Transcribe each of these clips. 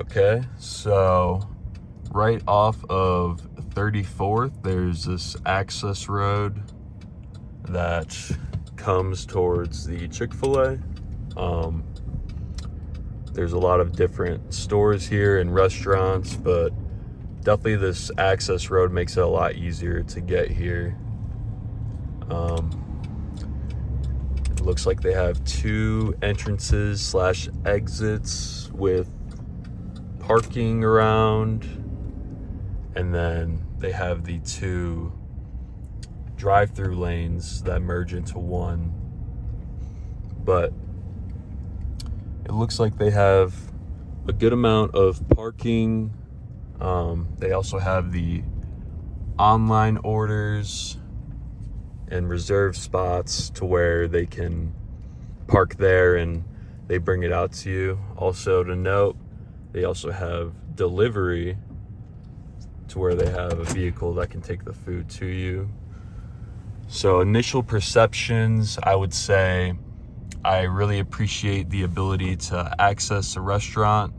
Okay, so right off of 34th, there's this access road that comes towards the Chick-fil-A. There's a lot of different stores here and restaurants, but definitely this access road makes it a lot easier to get here. It looks like they have 2 entrances / exits with parking around, and then they have the 2 drive-through lanes that merge into one. But it looks like they have a good amount of parking. They also have the online orders and reserve spots to where they can park there and they bring it out to you. Also to note, they also have delivery to where they have a vehicle that can take the food to you. So initial perceptions, I would say I really appreciate the ability to access a restaurant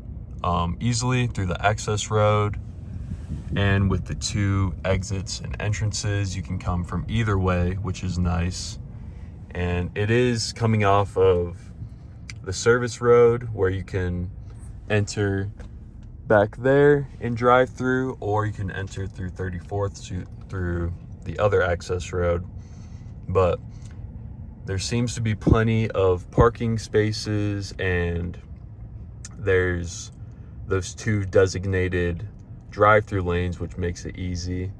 easily through the access road. And with the 2 exits and entrances, you can come from either way, which is nice. And it is coming off of the service road where you can enter back there and drive through, or you can enter through 34th through the other access road. But there seems to be plenty of parking spaces, and there's those 2 designated drive-through lanes, which makes it easy.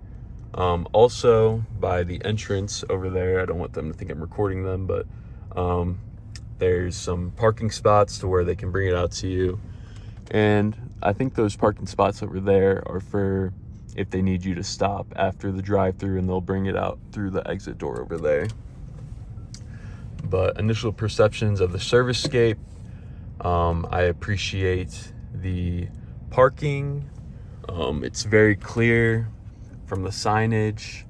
Also by the entrance over there, I don't want them to think I'm recording them, but there's some parking spots to where they can bring it out to you. And I think those parking spots over there are for if they need you to stop after the drive-through, and they'll bring it out through the exit door over there. But initial perceptions of the service-scape, I appreciate the parking. It's very clear from the signage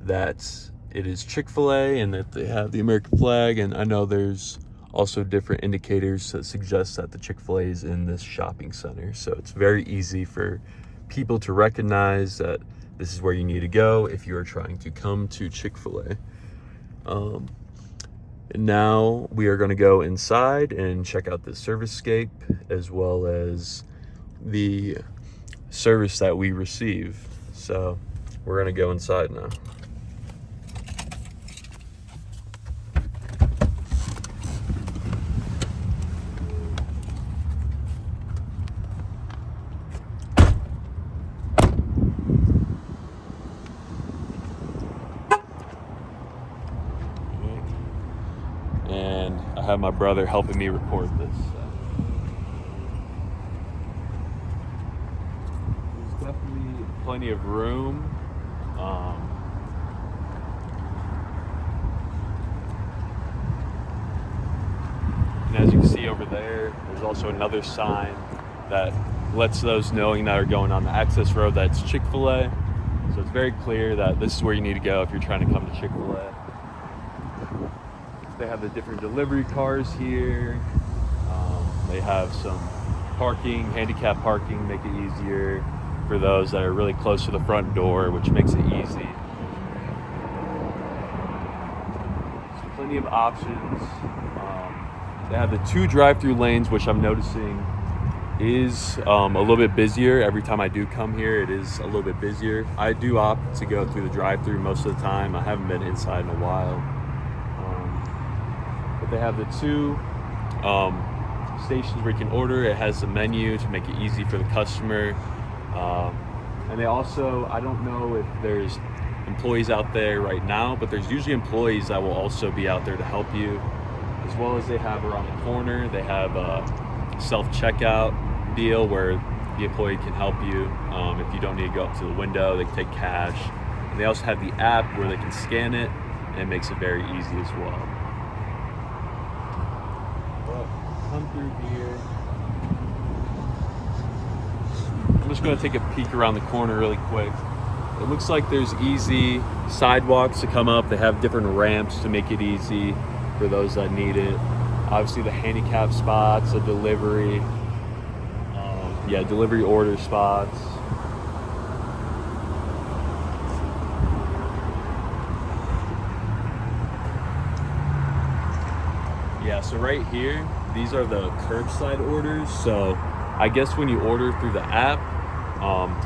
that it is Chick-fil-A and that they have the American flag. And I know there's also different indicators that suggest that the Chick-fil-A is in this shopping center. So it's very easy for people to recognize that this is where you need to go if you are trying to come to Chick-fil-A. And now we are going to go inside and check out the service-scape as well as the service that we receive. So we're going to go inside now. And I have my brother helping me record this. There's definitely plenty of room. And as you can see over there, there's also another sign that lets those knowing that are going on the access road that's Chick-fil-A. So it's very clear that this is where you need to go if you're trying to come to Chick-fil-A. They have the different delivery cars here. They have some parking, handicap parking, make it easier for those that are really close to the front door, which makes it easy. So plenty of options. They have the 2 drive-through lanes, which I'm noticing is a little bit busier. Every time I do come here, it is a little bit busier. I do opt to go through the drive-through most of the time. I haven't been inside in a while. But they have the 2 stations where you can order. It has a menu to make it easy for the customer. And they also, I don't know if there's employees out there right now, but there's usually employees that will also be out there to help you. As well as they have around the corner, they have a self-checkout deal where the employee can help you. If you don't need to go up to the window, they can take cash. And they also have the app where they can scan it, and it makes it very easy as well. Come through here. I'm just going to take a peek around the corner really quick. It looks like there's easy sidewalks to come up. They have different ramps to make it easy for those that need it. Obviously the handicap spots, the delivery. Yeah, delivery order spots. Yeah, so right here, these are the curbside orders. So I guess when you order through the app,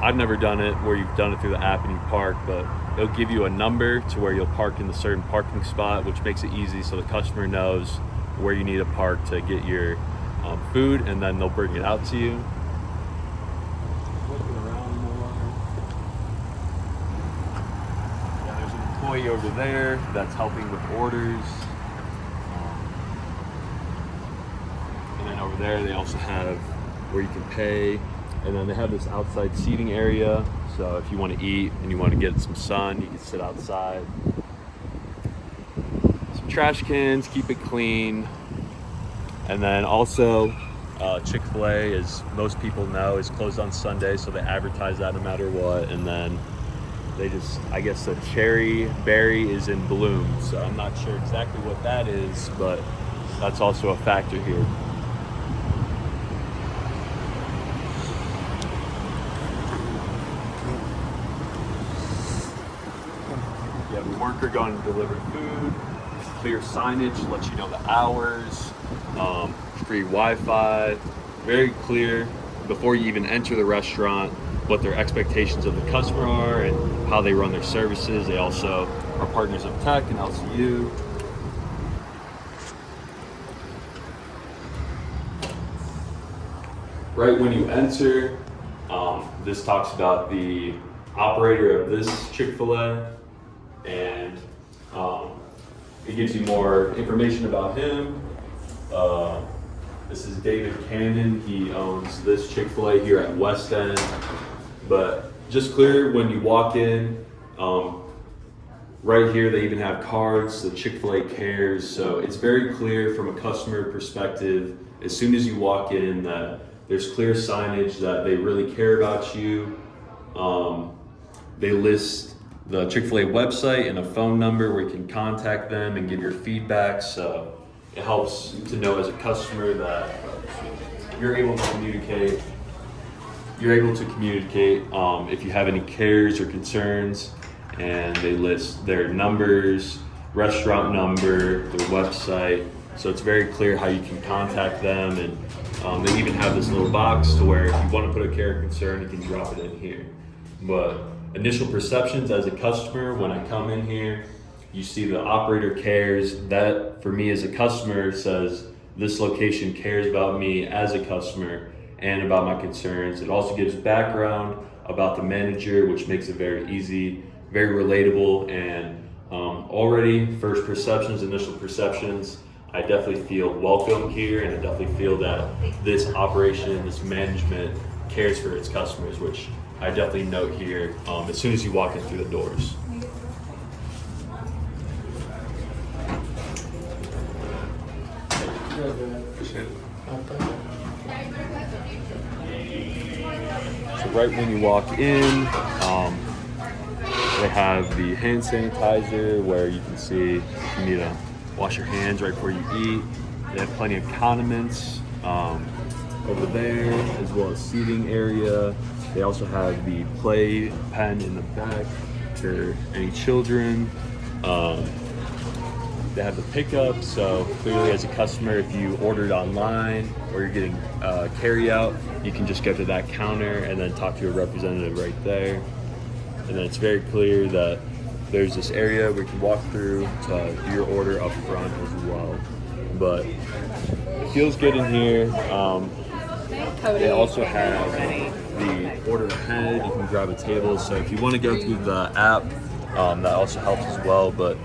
I've never done it where you've done it through the app and you park, but it'll give you a number to where you'll park in the certain parking spot, which makes it easy so the customer knows where you need to park to get your food, and then they'll bring it out to you. Looking around more. Yeah, there's an employee over there that's helping with orders. And then over there they also have where you can pay, and then they have this outside seating area, so if you want to eat and you want to get some sun, you can sit outside. Some trash cans, keep it clean. And then also Chick-fil-A, as most people know, is closed on Sunday, so they advertise that no matter what. And then they just, I guess the cherry berry is in bloom, so I'm not sure exactly what that is, but that's also a factor here. You have a worker going to deliver food, clear signage, let you know the hours, free Wi-Fi, very clear before you even enter the restaurant what their expectations of the customer are and how they run their services. They also are partners of Tech and LCU. Right when you enter, this talks about the operator of this Chick-fil-A, and it gives you more information about him. This is David Cannon. He owns this Chick-fil-A here at West End. But just clear when you walk in, right here they even have cards, the Chick-fil-A Cares. So it's very clear from a customer perspective, as soon as you walk in, that there's clear signage that they really care about you. They list the Chick-fil-A website and a phone number where you can contact them and give your feedback. So it helps to know as a customer that you're able to communicate. If you have any cares or concerns, and they list their numbers, restaurant number, their website. So it's very clear how you can contact them, and they even have this little box to where if you want to put a care or concern, you can drop it in here. But initial perceptions as a customer, when I come in here, you see the operator cares. That for me as a customer says this location cares about me as a customer and about my concerns. It also gives background about the manager, which makes it very easy, very relatable, and already initial perceptions, I definitely feel welcome here, and I definitely feel that this operation, this management cares for its customers, which I definitely note here as soon as you walk in through the doors. So right when you walk in, they have the hand sanitizer where you can see if you need to wash your hands right before you eat. They have plenty of condiments over there, as well as seating area. They also have the play pen in the back for any children. They have the pickup, so clearly as a customer, if you ordered online or you're getting carry out, you can just go to that counter and then talk to a representative right there. And then it's very clear that there's this area where you can walk through to do your order up front as well. But it feels good in here. They also have the order ahead. You can grab a table. So if you want to go through the app, that also helps as well. But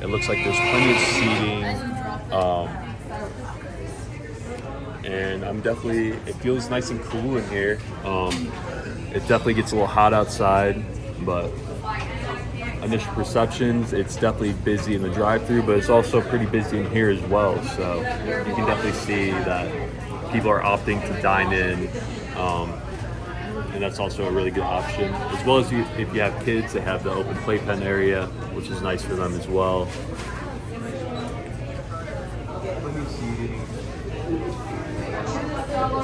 it looks like there's plenty of seating. And it feels nice and cool in here. It definitely gets a little hot outside, but initial perceptions, it's definitely busy in the drive-thru, but it's also pretty busy in here as well. So you can definitely see that people are opting to dine in, and that's also a really good option. As well as if you have kids, they have the open playpen area, which is nice for them as well.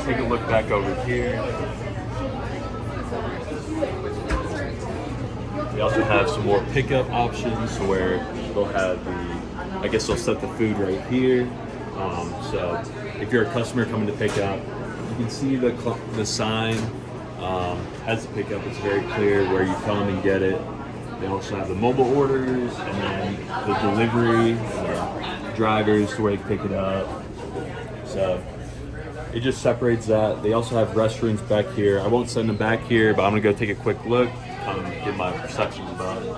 take a look back over here. They also have some more pickup options where they'll have I guess they'll set the food right here. So if you're a customer coming to pick up, you can see the sign has the pickup. It's very clear where you come and get it. They also have the mobile orders and then the delivery, drivers to where you pick it up. So it just separates that. They also have restrooms back here. I won't send them back here, but I'm gonna go take a quick look, get my perceptions about it.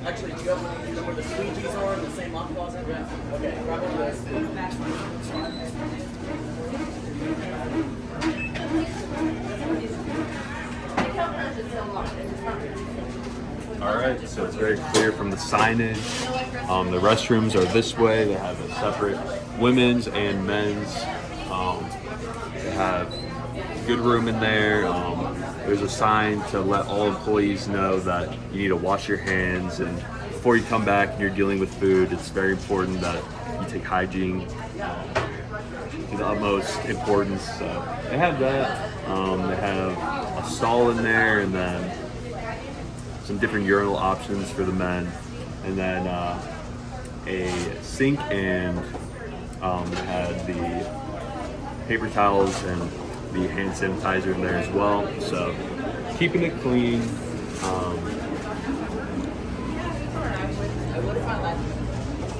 Actually, do you have where the squeegees are in the same lock closet? Yeah. Okay, grab one of those. All right, so it's very clear from the signage. The restrooms are this way. They have a separate women's and men's. They have good room in there. There's a sign to let all employees know that you need to wash your hands, and before you come back and you're dealing with food, it's very important that you take hygiene to the utmost importance. So they have that. They have a stall in there, and then some different urinal options for the men, and then a sink, and had the paper towels and the hand sanitizer in there as well. So keeping it clean.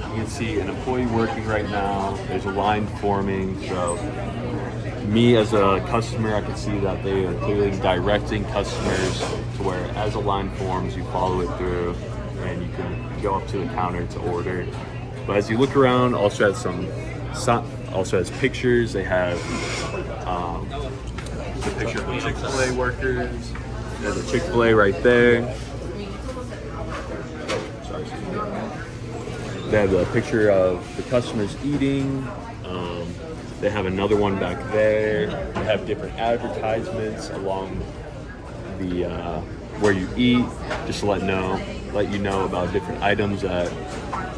You can see an employee working right now. There's a line forming. So me as a customer, I can see that they are clearly directing customers to where as a line forms, you follow it through and you can go up to the counter to order. But as you look around, also has pictures. They have the picture of the Chick-fil-A workers. There's a Chick-fil-A right there. They have a picture of the customers eating. They have another one back there. They have different advertisements along the where you eat, just to let you know about different items that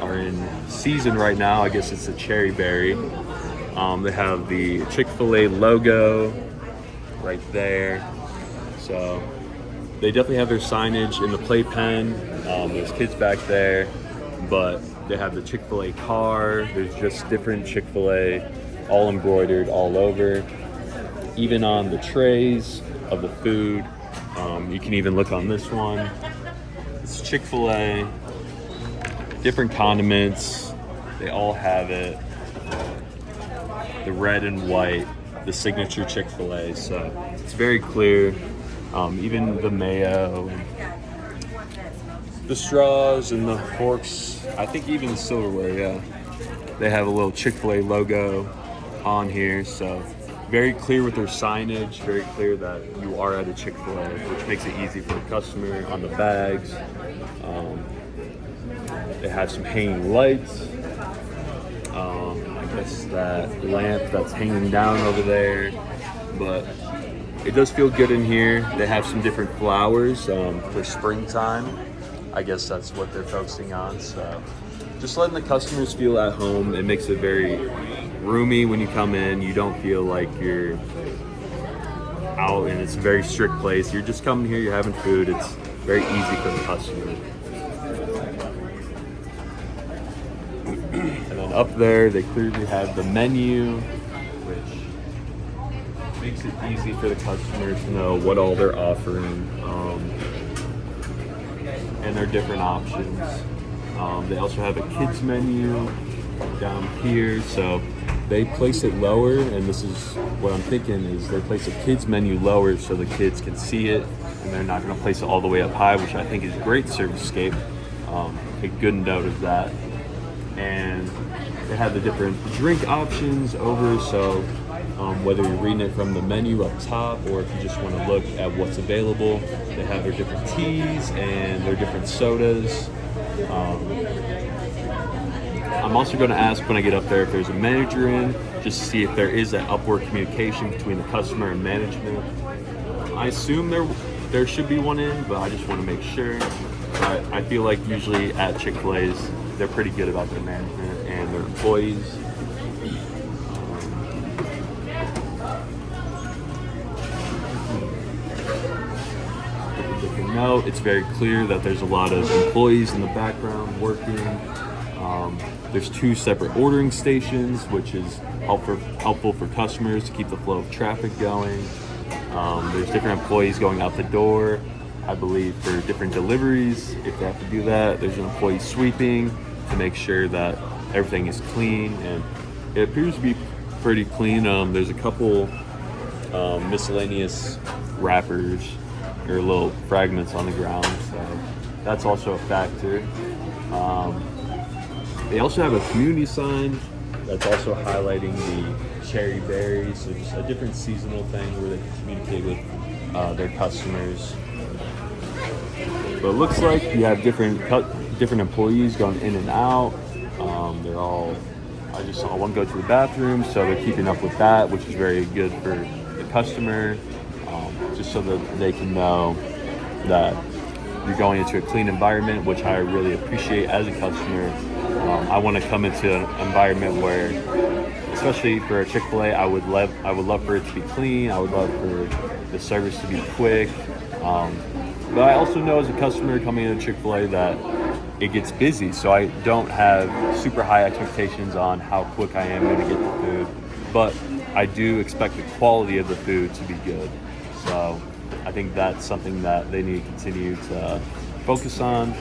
are in season right now. I guess it's the cherry berry. They have the Chick-fil-A logo right there. So they definitely have their signage in the playpen. There's kids back there, but they have the Chick-fil-A car. There's just different Chick-fil-A, all embroidered all over. Even on the trays of the food, you can even look on this one. It's Chick-fil-A, different condiments. They all have it. The red and white, the signature Chick-fil-A. So it's very clear. Even the mayo, the straws and the forks, I think even the silverware, yeah. They have a little Chick-fil-A logo on here, so very clear with their signage, very clear that you are at a Chick-fil-A, which makes it easy for the customer on the bags. They have some hanging lights. I guess that lamp that's hanging down over there, but it does feel good in here. They have some different flowers for springtime. I guess that's what they're focusing on. So just letting the customers feel at home. It makes it very roomy when you come in. You don't feel like you're out and it's a very strict place. You're just coming here, you're having food. It's very easy for the customer. And then up there, they clearly have the menu, which makes it easy for the customers to know what all they're offering, and their different options. They also have a kids menu down here, so they place it lower, and this is what I'm thinking is they place a kids menu lower so the kids can see it, and they're not going to place it all the way up high, which I think is great service-scape. Take good note of that. And they have the different drink options over, so whether you're reading it from the menu up top or if you just want to look at what's available, they have their different teas and their different sodas. I'm also going to ask when I get up there if there's a manager in, just to see if there is that upward communication between the customer and management. I assume there should be one in, but I just want to make sure. But I feel like usually at Chick-fil-A's, they're pretty good about their management and employees. Note, it's very clear that there's a lot of employees in the background working. There's 2 separate ordering stations, which is helpful for customers to keep the flow of traffic going. There's different employees going out the door, I believe, for different deliveries. If they have to do that, there's an employee sweeping to make sure that everything is clean, and it appears to be pretty clean. There's a couple miscellaneous wrappers or little fragments on the ground, so that's also a factor. They also have a community sign that's also highlighting the cherry berries, so just a different seasonal thing where they can communicate with their customers. But it looks like you have different employees going in and out. I just saw one go to the bathroom, so they're keeping up with that, which is very good for the customer, just so that they can know that you're going into a clean environment, which I really appreciate as a customer. I want to come into an environment where, especially for a Chick-fil-A, I would love for it to be clean. I would love for the service to be quick. But I also know as a customer coming into Chick-fil-A that it gets busy, so I don't have super high expectations on how quick I am going to get the food. But I do expect the quality of the food to be good. So I think that's something that they need to continue to focus on.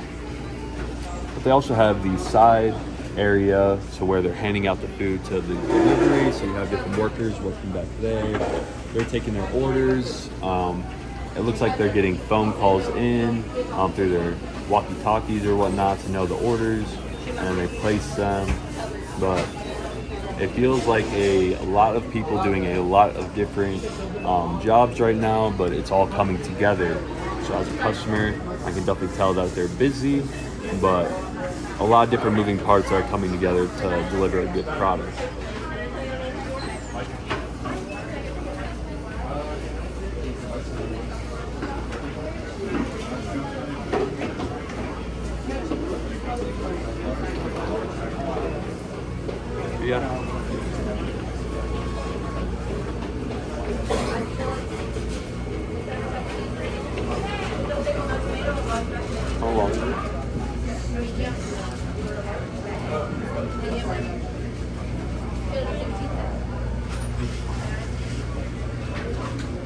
But they also have the side area to where they're handing out the food to the delivery. So you have different workers working back there. They're taking their orders. It looks like they're getting phone calls in through their walkie-talkies or whatnot to know the orders, and they place them. But it feels like a lot of people doing a lot of different jobs right now, but it's all coming together. So as a customer, I can definitely tell that they're busy, but a lot of different moving parts are coming together to deliver a good product. Yeah. How long is it?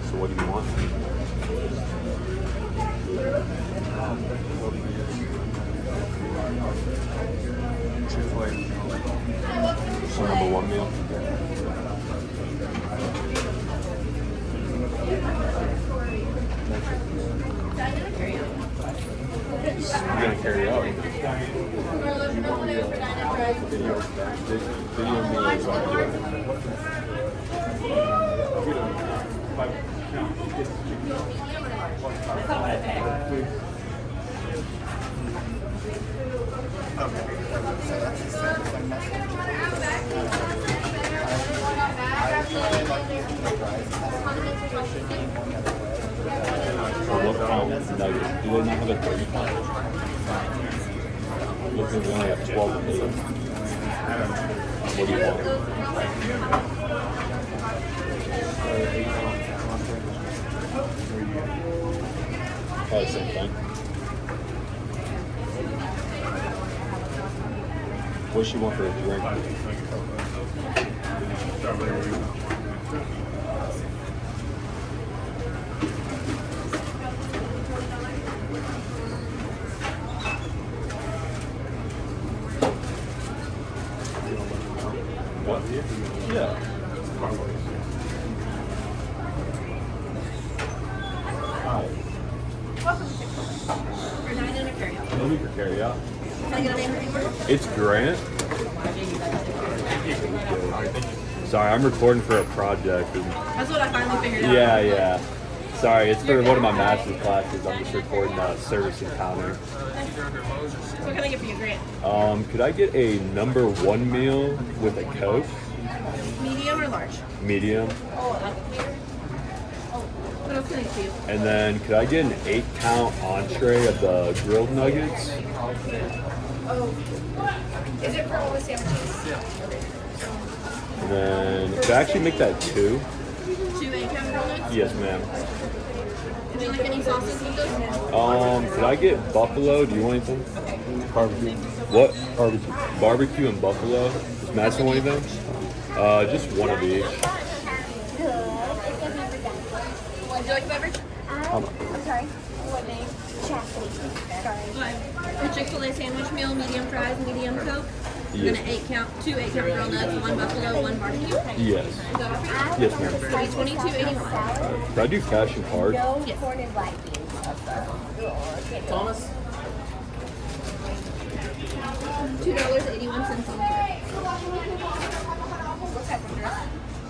So what do you want? So number 1 meal. You're gonna carry out. Video meal is what pound nuggets? Do they not have a 30 pound? Looks like they only have 12 of those. What do you want? Probably the same thing. What does she want for a drink? What? Yeah. Hi. Welcome to Chick-fil-A. We're dining or carry out. No need for carry out. Can I get a name for you? It's Grant. Sorry, I'm recording for a project. That's what I finally figured out. Yeah. Sorry, it's for one of my master's classes. I'm just recording a service encounter. What can I get for you, Grant? Could I get a number 1 meal with a Coke? Medium or large? Medium. What else can I get for you? And then could I get an 8-count entree of the grilled nuggets? Oh. Is it for all the sandwiches? And then, could I actually make that 2? 2 8-count grill nuts? Yes, ma'am. Would you like any sauces with those? Could I get buffalo? Do you want anything? Barbecue. What? Barbecue. Barbecue and buffalo. Does Madison want anything? Just one of each. Would you like a beverage? I'm sorry. What name? Chastity. Sorry. A Chick-fil-A sandwich meal, medium fries, medium Coke. Yes. And then 2 8-count grill nuts, 1 buffalo, 1 barbecue. Yes. Is that all for you? Yes, ma'am. It'll be $22.81. Could I do cash and card? No Yes. corn and black beans. Thomas? $2.81 on the card.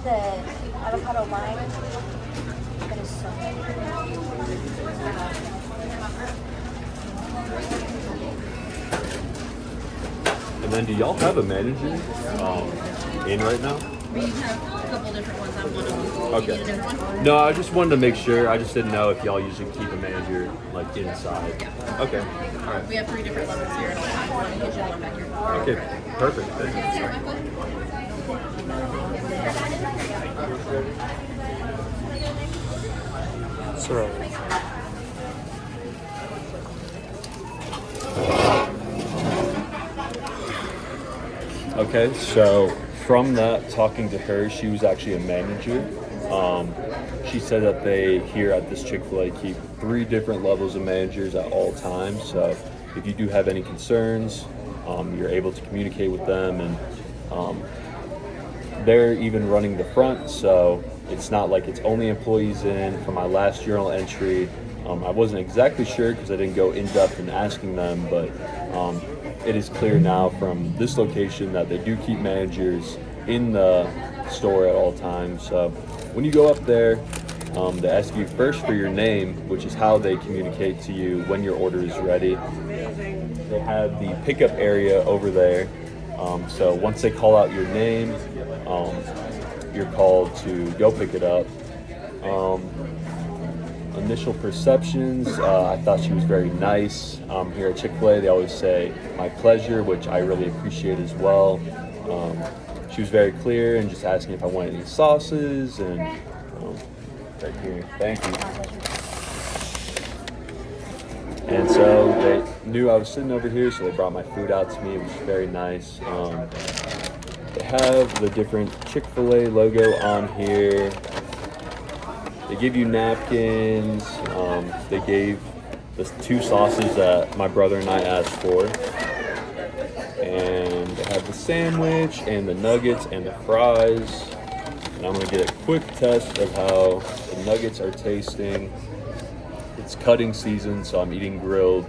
The avocado lime. That is so good. And then, do y'all have a manager in right now? We have a couple different ones. I'm one of them. Do you Okay. need a different one? No, I just wanted to make sure. I just didn't know if y'all usually keep a manager like inside. Okay. All right. We have 3 different levels here at all times. One in the kitchen, one back here. Okay. Perfect. Thank you. So, Okay, so from that, talking to her, she was actually a manager. She said that they here at this Chick-fil-A keep 3 different levels of managers at all times. So if you do have any concerns, you're able to communicate with them, and they're even running the front. So it's not like it's only employees in. For my last journal entry, I wasn't exactly sure because I didn't go in depth in asking them, but it is clear now from this location that they do keep managers in the store at all times. So when you go up there, they ask you first for your name, which is how they communicate to you when your order is ready. They have the pickup area over there. So once they call out your name, you're called to go pick it up. Initial perceptions, I thought she was very nice. Here at Chick-fil-A, they always say, "My pleasure," which I really appreciate as well. She was very clear and just asking if I wanted any sauces, and right here, thank you. And so they knew I was sitting over here, so they brought my food out to me, which was very nice. They have the different Chick-fil-A logo on here. They give you napkins. They gave the 2 sauces that my brother and I asked for. And they have the sandwich and the nuggets and the fries. And I'm gonna get a quick test of how the nuggets are tasting. It's cutting season, so I'm eating grilled.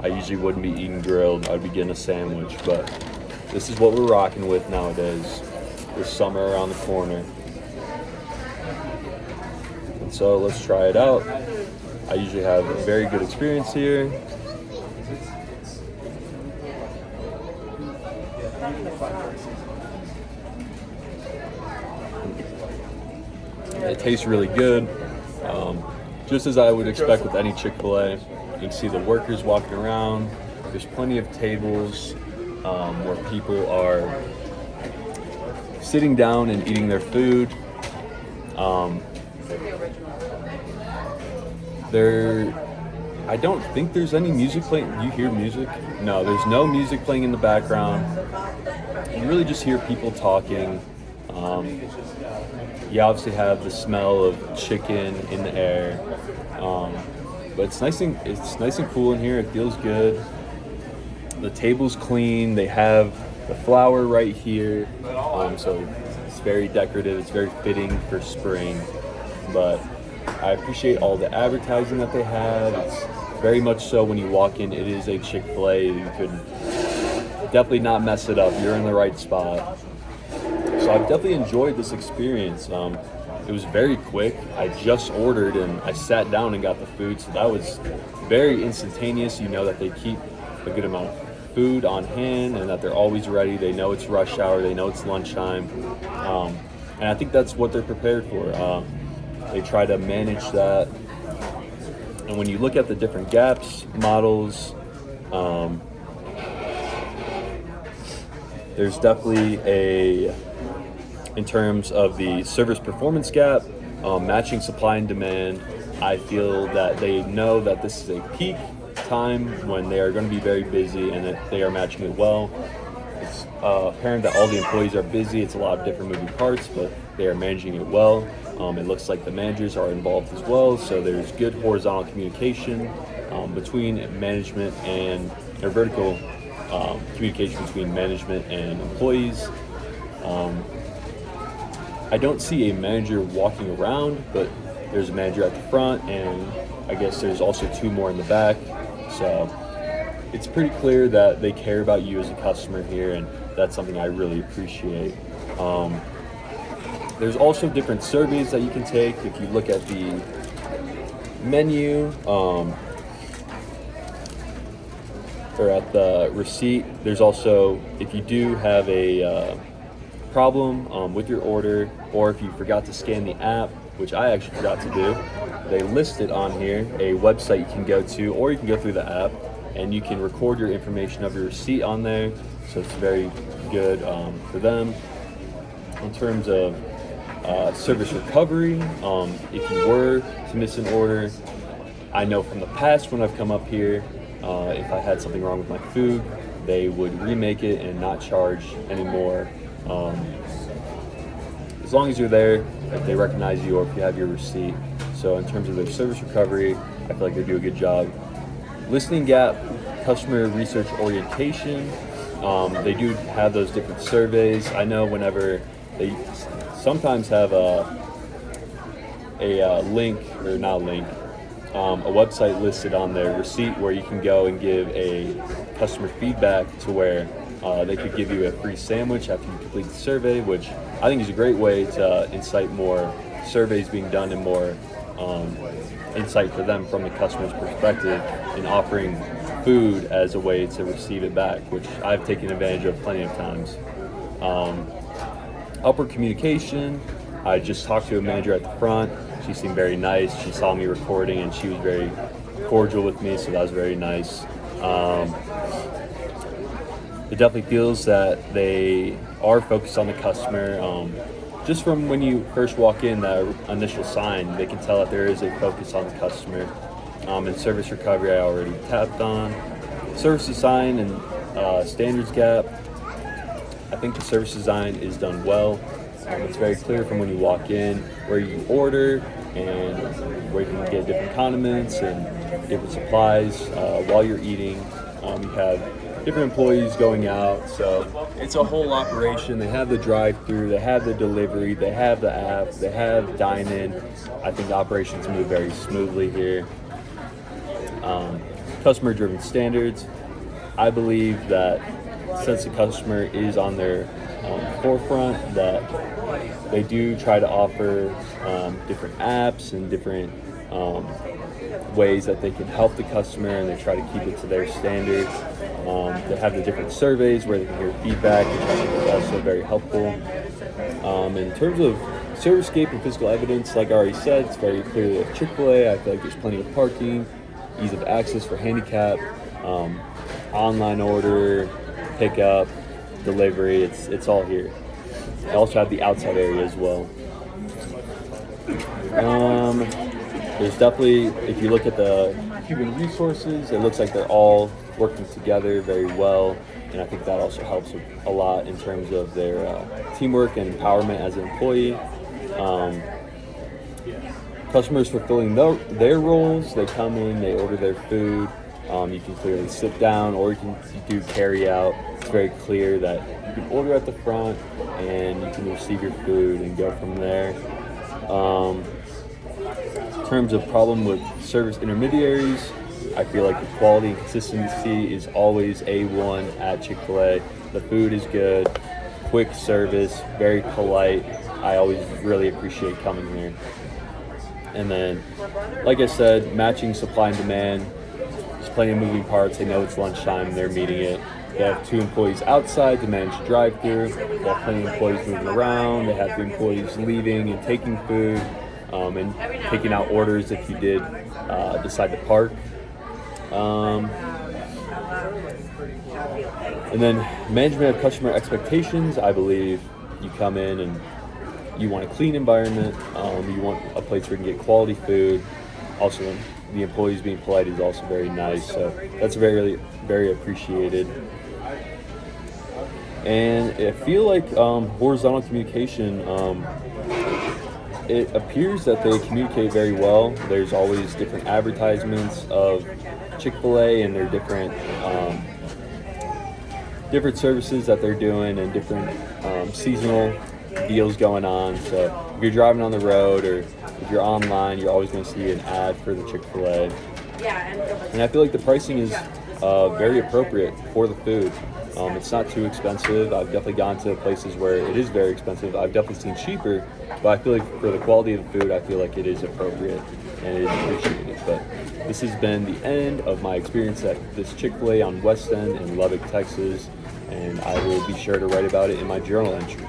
I usually wouldn't be eating grilled. I'd be getting a sandwich, but this is what we're rocking with nowadays. With summer around the corner. So let's try it out. I usually have a very good experience here. It tastes really good. Just as I would expect with any Chick-fil-A. You can see the workers walking around. There's plenty of tables where people are sitting down and eating their food. I don't think there's any music playing. Do you hear music? No, there's no music playing in the background. You really just hear people talking. You obviously have the smell of chicken in the air. But it's nice and cool in here. It feels good. The table's clean. They have the flower right here. So it's very decorative. It's very fitting for spring. But I appreciate all the advertising that they have. It's very much so when you walk in, it is a Chick-fil-A. You could definitely not mess it up. You're in the right spot. So I've definitely enjoyed this experience. It was very quick. I just ordered and I sat down and got the food. So that was very instantaneous. You know that they keep a good amount of food on hand and that they're always ready. They know it's rush hour. They know it's lunchtime. And I think that's what they're prepared for. They try to manage that. And when you look at the different gaps models, there's definitely in terms of the service performance gap, matching supply and demand. I feel that they know that this is a peak time when they are going to be very busy and that they are matching it well. It's apparent that all the employees are busy. It's a lot of different moving parts, but they are managing it well. It looks like the managers are involved as well, so there's good horizontal communication between management and vertical communication between management and employees. I don't see a manager walking around, but there's a manager at the front, and I guess there's also 2 more in the back. So it's pretty clear that they care about you as a customer here, and that's something I really appreciate. There's also different surveys that you can take. If you look at the menu or at the receipt, there's also, if you do have a problem with your order, or if you forgot to scan the app, which I actually forgot to do, they list it on here, a website you can go to, or you can go through the app and you can record your information of your receipt on there. So it's very good for them. In terms of service recovery, if you were to miss an order, I know from the past when I've come up here, if I had something wrong with my food, they would remake it and not charge anymore. As long as you're there, if they recognize you or if you have your receipt. So in terms of their service recovery, I feel like they do a good job. Listening gap, customer research orientation, they do have those different surveys. I know whenever they sometimes have a link, or not a link, a website listed on their receipt where you can go and give a customer feedback to where they could give you a free sandwich after you complete the survey, which I think is a great way to incite more surveys being done and more insight for them from the customer's perspective in offering food as a way to receive it back, which I've taken advantage of plenty of times. Upward communication, I just talked to a manager at the front. She seemed very nice. She saw me recording and she was very cordial with me, so that was very nice. It definitely feels that they are focused on the customer. Just from when you first walk in, that initial sign, they can tell that there is a focus on the customer. And service recovery, I already tapped on. Service design and standards gap. I think the service design is done well. It's very clear from when you walk in where you order and where you can get different condiments and different supplies while you're eating. You have different employees going out, so it's a whole operation. They have the drive-through, they have the delivery, they have the app, they have dine-in. I think the operations move very smoothly here. Customer-driven standards. I believe that since the customer is on their forefront, that they do try to offer different apps and different ways that they can help the customer, and they try to keep it to their standard. They have the different surveys where they can hear feedback, which I think is also very helpful. In terms of servicescape and physical evidence, like I already said, it's very clearly at Chick-fil-A. I feel like there's plenty of parking, ease of access for handicap, online order, pickup, delivery, it's all here. I also have the outside area as well. There's definitely, if you look at the human resources, it looks like they're all working together very well, and I think that also helps a lot in terms of their teamwork and empowerment as an employee. Customers fulfilling their roles, they come in, they order their food. You can clearly sit down, or you do carry out. It's very clear that you can order at the front and you can receive your food and go from there. In terms of problem with service intermediaries, I feel like the quality and consistency is always A1 at Chick-fil-A. The food is good, quick service, very polite. I always really appreciate coming here. And then, like I said, matching supply and demand. There's plenty of moving parts. They know it's lunchtime, they're meeting it. They have 2 employees outside to manage the drive-thru. They have plenty of employees moving around. They have the employees leaving and taking food, and taking out orders if you did decide to park. And then management of customer expectations. I believe you come in and you want a clean environment. You want a place where you can get quality food. Also, the employees being polite is also very nice. So that's very, very appreciated. And I feel like horizontal communication, it appears that they communicate very well. There's always different advertisements of Chick-fil-A and their different services that they're doing and different seasonal deals going on. So if you're driving on the road or if you're online, you're always going to see an ad for the Chick-fil-A. And I feel like the pricing is very appropriate for the food. It's not too expensive. I've definitely gone to places where it is very expensive. I've definitely seen cheaper, but I feel like for the quality of the food, I feel like it is appropriate and it is appreciated. But this has been the end of my experience at this Chick-fil-A on West End in Lubbock, Texas, and I will be sure to write about it in my journal entry.